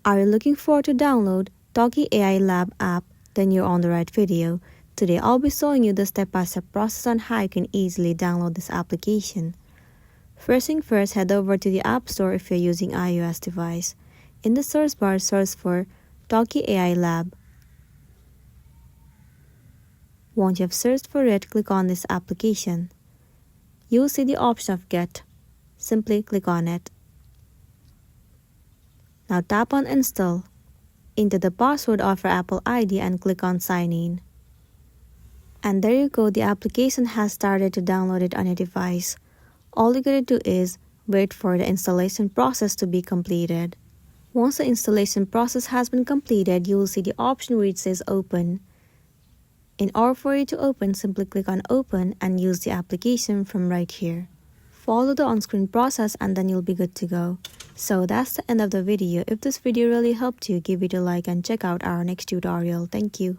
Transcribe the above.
Are you looking forward to download Talkie AI Lab app? Then you're on the right video. Today I'll be showing you the step-by-step process on how you can easily download this application. First thing first, head over to the App Store if you're using iOS device. In the search bar, search for Talkie AI Lab. Once you have searched for it, click on this application. You will see the option of Get. Simply click on it. Now tap on Install. Enter the password of your Apple ID and click on Sign In. And there you go, the application has started to download it on your device. All you gotta do is wait for the installation process to be completed. Once the installation process has been completed, you will see the option where it says Open. In order for it to open, simply click on Open and use the application from right here. Follow the on-screen process and then you'll be good to go. So that's the end of the video. If this video really helped you, give it a like and check out our next tutorial. Thank you.